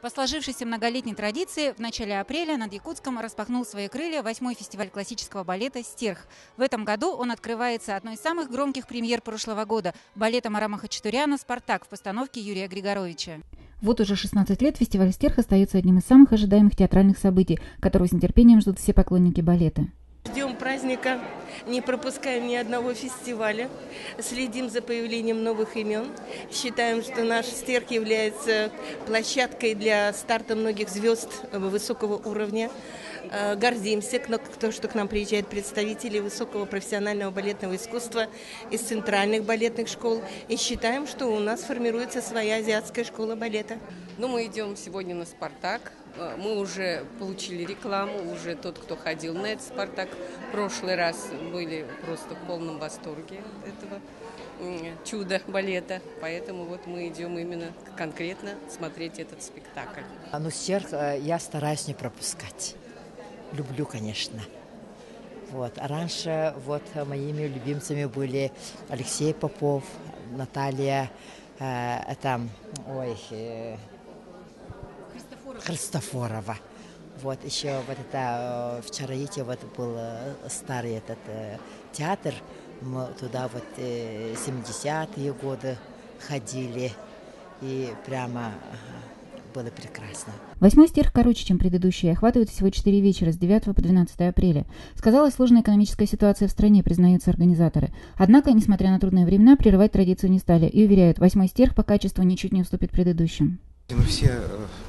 По сложившейся многолетней традиции, в начале апреля над Якутском распахнул свои крылья 8-й фестиваль классического балета «Стерх». В этом году он открывается одной из самых громких премьер прошлого года – балетом Арама Хачатуряна «Спартак» в постановке Юрия Григоровича. Вот уже 16 лет фестиваль «Стерх» остается одним из самых ожидаемых театральных событий, которого с нетерпением ждут все поклонники балета. Ждем праздника, не пропускаем ни одного фестиваля, следим за появлением новых имен. Считаем, что наш «Стерх» является площадкой для старта многих звезд высокого уровня. Гордимся, что к нам приезжают представители высокого профессионального балетного искусства из центральных балетных школ. И считаем, что у нас формируется своя азиатская школа балета. Мы идем сегодня на «Спартак». Мы уже получили рекламу, уже тот, кто ходил на этот «Спартак», в прошлый раз были просто в полном восторге этого чуда балета. Поэтому мы идем именно конкретно смотреть этот спектакль. «Стерх» я стараюсь не пропускать. Люблю, конечно. А раньше моими любимцами были Алексей Попов, Наталья, Христофорова. Еще вчера был старый этот театр, мы туда 70-е годы ходили, и прямо было прекрасно. 8-й «Стерх» короче, чем предыдущие, охватывает всего 4 вечера с 9 по 12 апреля. Сказалась сложная экономическая ситуация в стране, признаются организаторы. Однако, несмотря на трудные времена, прерывать традицию не стали и уверяют, 8-й «Стерх» по качеству ничуть не уступит предыдущим. Все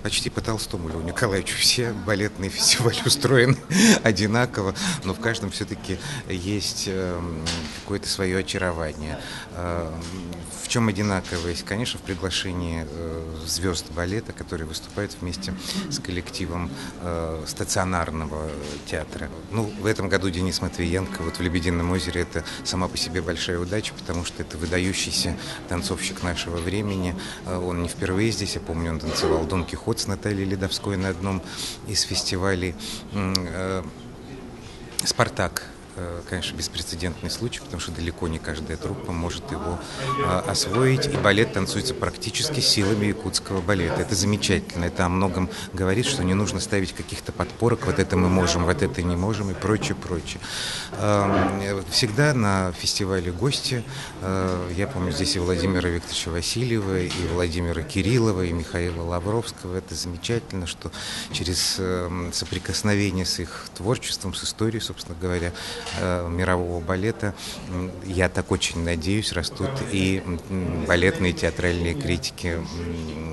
почти по Толстому Льву Николаевичу, все балетные фестивали устроены одинаково, но в каждом все-таки есть какое-то свое очарование. В чем одинаковость? Конечно, в приглашении звезд балета, которые выступают вместе с коллективом стационарного театра. В этом году Денис Матвиенко в «Лебедином озере» — это сама по себе большая удача, потому что это выдающийся танцовщик нашего времени. Он не впервые здесь, я помню, он танцевал «Дон Кихот» с Натальей Ледовской на одном из фестивалей. «Спартак», конечно, беспрецедентный случай, потому что далеко не каждая труппа может его освоить. И балет танцуется практически силами якутского балета. Это замечательно. Это о многом говорит, что не нужно ставить каких-то подпорок. Вот это мы можем, вот это не можем и прочее, прочее. Всегда на фестивале гости. Я помню здесь и Владимира Викторовича Васильева, и Владимира Кириллова, и Михаила Лавровского. Это замечательно, что через соприкосновение с их творчеством, с историей, собственно говоря, мирового балета, я так очень надеюсь, растут и балетные театральные критики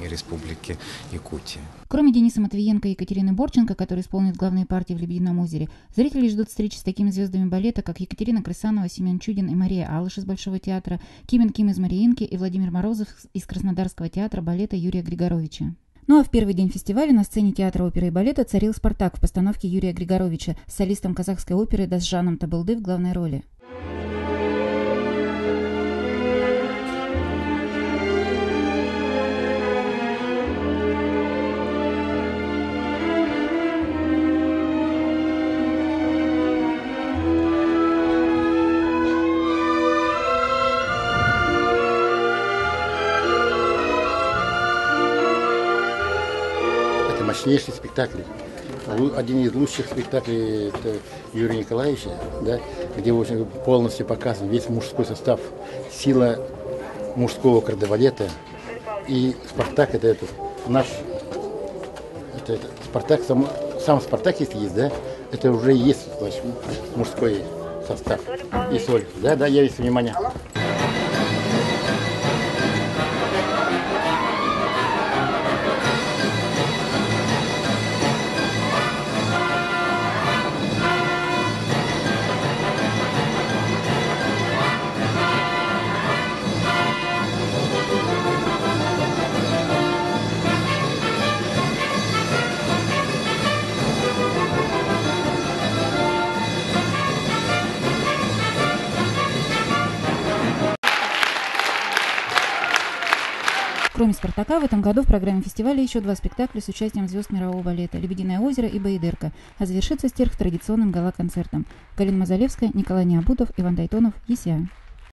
Республики Якутия. Кроме Дениса Матвиенко и Екатерины Борченко, которые исполнят главные партии в «Лебедином озере», зрители ждут встречи с такими звездами балета, как Екатерина Крысанова, Семен Чудин и Мария Алыш из Большого театра, Ким из Мариинки и Владимир Морозов из Краснодарского театра балета Юрия Григоровича. А в первый день фестиваля на сцене театра оперы и балета царил «Спартак» в постановке Юрия Григоровича с солистом казахской оперы Дасжаном Табылды в главной роли. Мощнейший спектакль. Один из лучших спектаклей это Юрия Николаевича, где полностью показан весь мужской состав, сила мужского кардебалета. И «Спартак» это наш «Спартак», сам «Спартак», если есть, это уже есть мужской состав. И соль. Да, я весь внимание. Кроме «Спартака», в этом году в программе фестиваля еще 2 спектакля с участием звезд мирового балета «Лебединое озеро» и «Баядерка», а завершится «Стерх» традиционным гала-концертом. Галина Мазалевская, Николай Необутов, Иван Дайтонов, ЕСЯ.